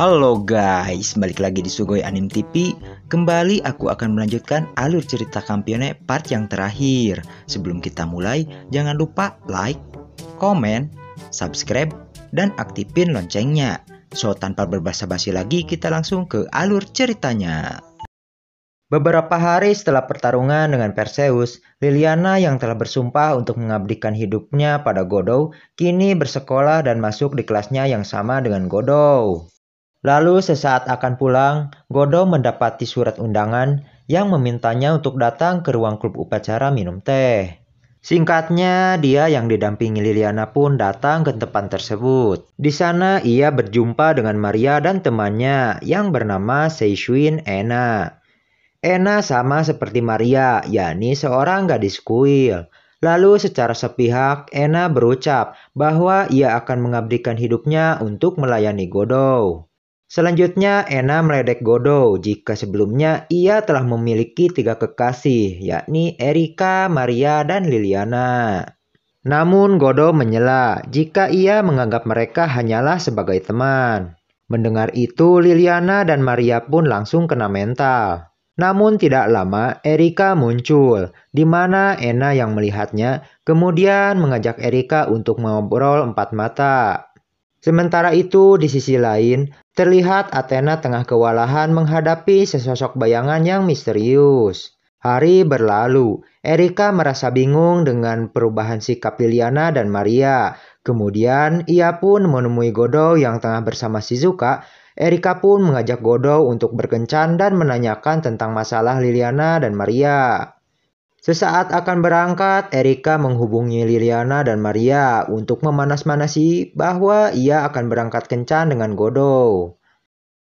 Halo guys, balik lagi di Sugoi Anime TV. Kembali aku akan melanjutkan alur cerita Kampione part yang terakhir. Sebelum kita mulai, jangan lupa like, komen, subscribe, dan aktifin loncengnya. So, tanpa berbasa-basi lagi, kita langsung ke alur ceritanya. Beberapa hari setelah pertarungan dengan Perseus, Liliana yang telah bersumpah untuk mengabdikan hidupnya pada Godot, kini bersekolah dan masuk di kelasnya yang sama dengan Godot. Lalu sesaat akan pulang, Godot mendapati surat undangan yang memintanya untuk datang ke ruang klub upacara minum teh. Singkatnya, dia yang didampingi Liliana pun datang ke tempat tersebut. Di sana ia berjumpa dengan Maria dan temannya yang bernama Seishuin Ena. Ena sama seperti Maria, yakni seorang gadis kuil. Lalu secara sepihak, Ena berucap bahwa ia akan mengabdikan hidupnya untuk melayani Godot. Selanjutnya, Ena meledek Godot jika sebelumnya ia telah memiliki 3 kekasih, yakni Erika, Maria, dan Liliana. Namun Godot menyela jika ia menganggap mereka hanyalah sebagai teman. Mendengar itu, Liliana dan Maria pun langsung kena mental. Namun tidak lama, Erika muncul, di mana Ena yang melihatnya, kemudian mengajak Erika untuk mengobrol 4 mata. Sementara itu, di sisi lain, terlihat Athena tengah kewalahan menghadapi sesosok bayangan yang misterius. Hari berlalu, Erika merasa bingung dengan perubahan sikap Liliana dan Maria. Kemudian, ia pun menemui Godot yang tengah bersama Shizuka. Erika pun mengajak Godot untuk berkencan dan menanyakan tentang masalah Liliana dan Maria. Sesaat akan berangkat, Erika menghubungi Liliana dan Maria untuk memanas-manasi bahwa ia akan berangkat kencan dengan Godot.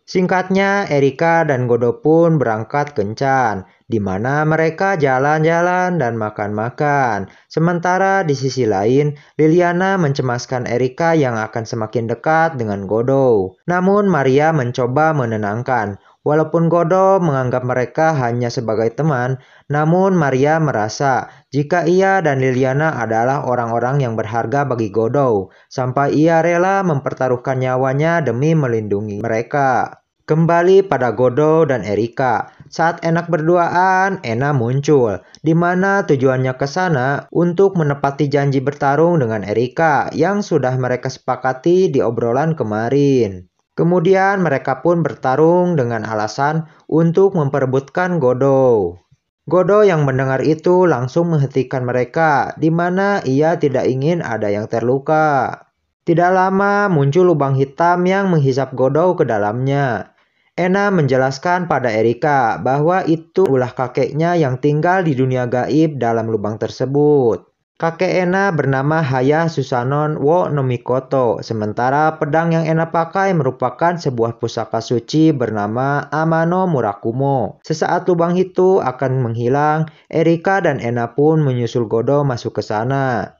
Singkatnya, Erika dan Godot pun berangkat kencan, di mana mereka jalan-jalan dan makan-makan. Sementara di sisi lain, Liliana mencemaskan Erika yang akan semakin dekat dengan Godot. Namun Maria mencoba menenangkan. Walaupun Godot menganggap mereka hanya sebagai teman, namun Maria merasa jika ia dan Liliana adalah orang-orang yang berharga bagi Godot, sampai ia rela mempertaruhkan nyawanya demi melindungi mereka. Kembali pada Godot dan Erika, saat enak berduaan, Ena muncul, di mana tujuannya ke sana untuk menepati janji bertarung dengan Erika yang sudah mereka sepakati di obrolan kemarin. Kemudian mereka pun bertarung dengan alasan untuk memperebutkan Godot. Godot yang mendengar itu langsung menghentikan mereka, di mana ia tidak ingin ada yang terluka. Tidak lama muncul lubang hitam yang menghisap Godot ke dalamnya. Ena menjelaskan pada Erika bahwa itu ulah kakeknya yang tinggal di dunia gaib dalam lubang tersebut. Kakek Ena bernama Haya Susanon wo no Mikoto, sementara pedang yang Ena pakai merupakan sebuah pusaka suci bernama Amano Murakumo. Sesaat lubang itu akan menghilang, Erika dan Ena pun menyusul Godot masuk ke sana.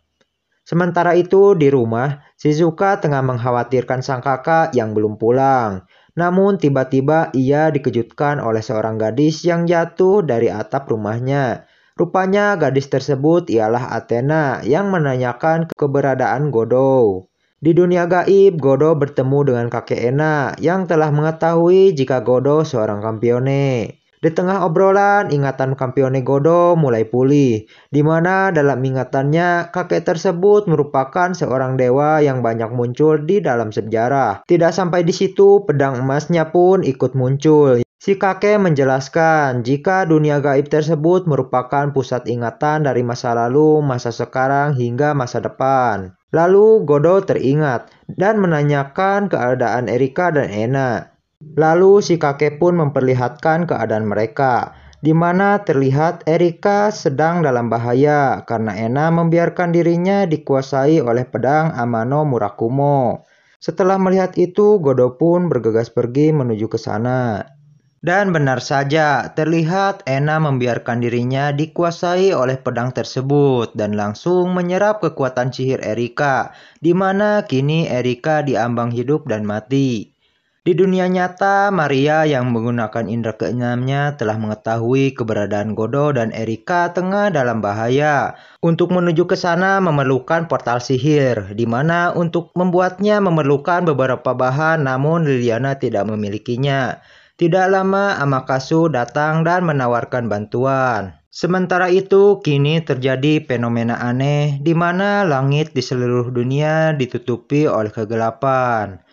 Sementara itu di rumah, Shizuka tengah mengkhawatirkan sang kakak yang belum pulang. Namun tiba-tiba ia dikejutkan oleh seorang gadis yang jatuh dari atap rumahnya. Rupanya gadis tersebut ialah Athena yang menanyakan keberadaan Godot. Di dunia gaib, Godot bertemu dengan kakek Ena yang telah mengetahui jika Godot seorang Kampione. Di tengah obrolan, ingatan Kampione Godot mulai pulih, di mana dalam ingatannya kakek tersebut merupakan seorang dewa yang banyak muncul di dalam sejarah. Tidak sampai di situ, pedang emasnya pun ikut muncul. Si kakek menjelaskan jika dunia gaib tersebut merupakan pusat ingatan dari masa lalu, masa sekarang, hingga masa depan. Lalu Godot teringat dan menanyakan keadaan Erika dan Ena. Lalu si kakek pun memperlihatkan keadaan mereka, di mana terlihat Erika sedang dalam bahaya karena Ena membiarkan dirinya dikuasai oleh pedang Amano Murakumo. Setelah melihat itu, Godot pun bergegas pergi menuju ke sana. Dan benar saja, terlihat Ena membiarkan dirinya dikuasai oleh pedang tersebut dan langsung menyerap kekuatan sihir Erika, di mana kini Erika diambang hidup dan mati. Di dunia nyata, Maria yang menggunakan indera keenamnya telah mengetahui keberadaan Godo dan Erika tengah dalam bahaya. Untuk menuju ke sana memerlukan portal sihir, di mana untuk membuatnya memerlukan beberapa bahan, namun Liliana tidak memilikinya. Tidak lama Amakase datang dan menawarkan bantuan. Sementara itu, kini terjadi fenomena aneh di mana langit di seluruh dunia ditutupi oleh kegelapan.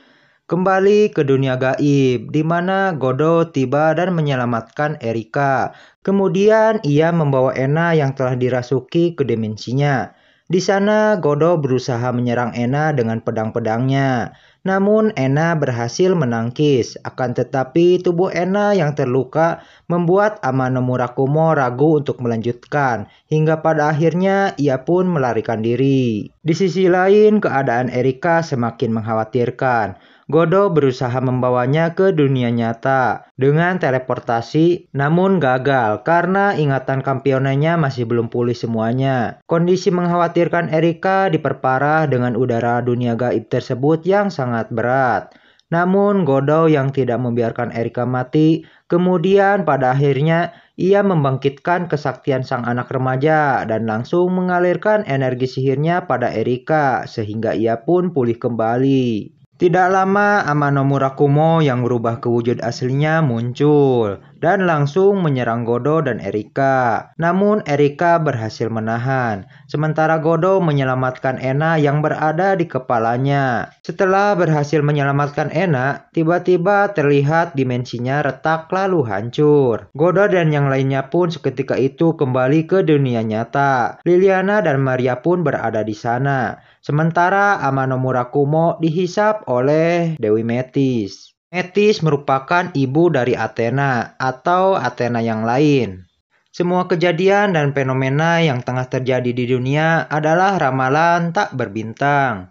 Kembali ke dunia gaib, di mana Godo tiba dan menyelamatkan Erika. Kemudian ia membawa Ena yang telah dirasuki ke dimensinya. Di sana Godo berusaha menyerang Ena dengan pedang-pedangnya. Namun Ena berhasil menangkis, akan tetapi tubuh Ena yang terluka membuat Amano Murakumo ragu untuk melanjutkan, hingga pada akhirnya ia pun melarikan diri. Di sisi lain, keadaan Erika semakin mengkhawatirkan. Godo berusaha membawanya ke dunia nyata dengan teleportasi, namun gagal karena ingatan kampionenya masih belum pulih semuanya. Kondisi mengkhawatirkan Erika diperparah dengan udara dunia gaib tersebut yang sangat berat. Namun Godo yang tidak membiarkan Erika mati, kemudian pada akhirnya ia membangkitkan kesaktian sang anak remaja dan langsung mengalirkan energi sihirnya pada Erika sehingga ia pun pulih kembali. Tidak lama Amano Murakumo yang berubah ke wujud aslinya muncul dan langsung menyerang Godo dan Erika. Namun Erika berhasil menahan, sementara Godo menyelamatkan Ena yang berada di kepalanya. Setelah berhasil menyelamatkan Ena, tiba-tiba terlihat dimensinya retak lalu hancur. Godo dan yang lainnya pun seketika itu kembali ke dunia nyata. Liliana dan Maria pun berada di sana. Sementara Amano Murakumo dihisap oleh Dewi Metis. Metis merupakan ibu dari Athena atau Athena yang lain. Semua kejadian dan fenomena yang tengah terjadi di dunia adalah ramalan tak berbintang.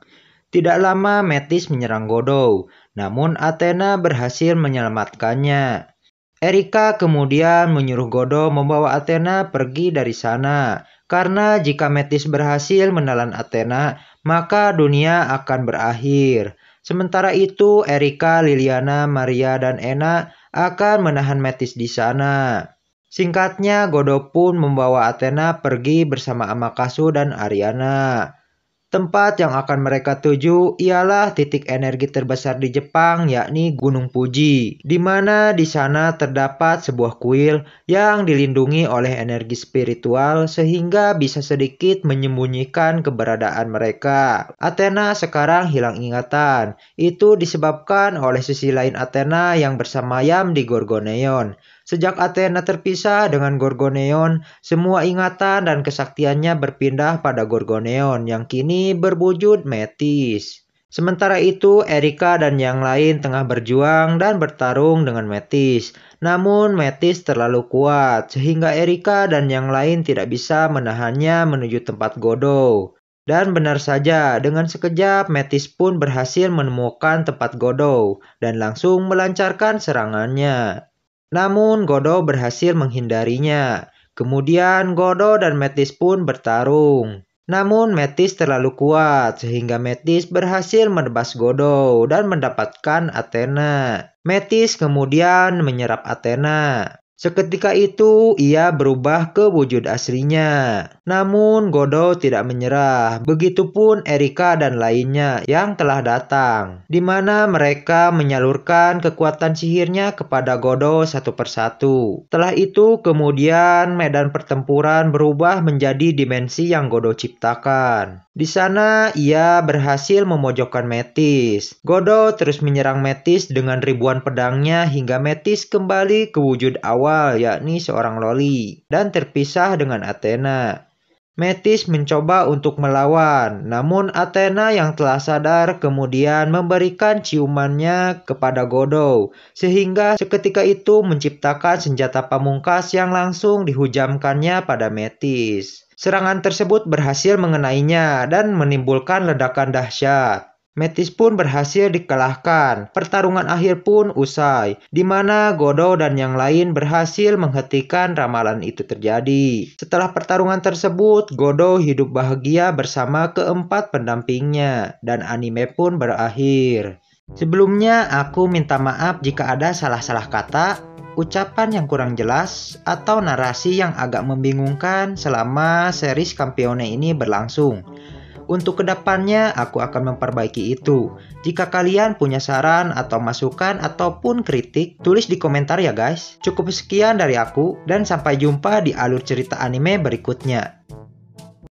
Tidak lama Metis menyerang Godo, namun Athena berhasil menyelamatkannya. Erika kemudian menyuruh Godo membawa Athena pergi dari sana, karena jika Metis berhasil menelan Athena, maka dunia akan berakhir. Sementara itu, Erika, Liliana, Maria, dan Ena akan menahan Metis di sana. Singkatnya, Godo pun membawa Athena pergi bersama Amakase dan Ariana. Tempat yang akan mereka tuju ialah titik energi terbesar di Jepang, yakni Gunung Fuji, di mana di sana terdapat sebuah kuil yang dilindungi oleh energi spiritual sehingga bisa sedikit menyembunyikan keberadaan mereka. Athena sekarang hilang ingatan. Itu disebabkan oleh sisi lain Athena yang bersemayam di Gorgoneon. Sejak Athena terpisah dengan Gorgoneon, semua ingatan dan kesaktiannya berpindah pada Gorgoneon yang kini berwujud Metis. Sementara itu, Erika dan yang lain tengah berjuang dan bertarung dengan Metis. Namun Metis terlalu kuat sehingga Erika dan yang lain tidak bisa menahannya menuju tempat Godo. Dan benar saja, dengan sekejap Metis pun berhasil menemukan tempat Godo dan langsung melancarkan serangannya. Namun Godo berhasil menghindarinya. Kemudian Godo dan Metis pun bertarung. Namun Metis terlalu kuat sehingga Metis berhasil menebas Godo dan mendapatkan Athena. Metis kemudian menyerap Athena. Seketika itu ia berubah ke wujud aslinya. Namun Godo tidak menyerah. Begitupun Erika dan lainnya yang telah datang, di mana mereka menyalurkan kekuatan sihirnya kepada Godo satu persatu. Setelah itu kemudian medan pertempuran berubah menjadi dimensi yang Godo ciptakan. Di sana ia berhasil memojokkan Metis. Godo terus menyerang Metis dengan ribuan pedangnya hingga Metis kembali ke wujud awal, yakni seorang loli, dan terpisah dengan Athena. Metis mencoba untuk melawan, namun Athena yang telah sadar kemudian memberikan ciumannya kepada Godo, sehingga seketika itu menciptakan senjata pamungkas yang langsung dihujamkannya pada Metis. Serangan tersebut berhasil mengenainya dan menimbulkan ledakan dahsyat. Metis pun berhasil dikalahkan. Pertarungan akhir pun usai, di mana Godo dan yang lain berhasil menghentikan ramalan itu terjadi. Setelah pertarungan tersebut, Godo hidup bahagia bersama keempat pendampingnya, dan anime pun berakhir. Sebelumnya aku minta maaf jika ada salah-salah kata, ucapan yang kurang jelas, atau narasi yang agak membingungkan selama series Campione ini berlangsung. Untuk kedepannya, aku akan memperbaiki itu. Jika kalian punya saran atau masukan ataupun kritik, tulis di komentar ya guys. Cukup sekian dari aku, dan sampai jumpa di alur cerita anime berikutnya.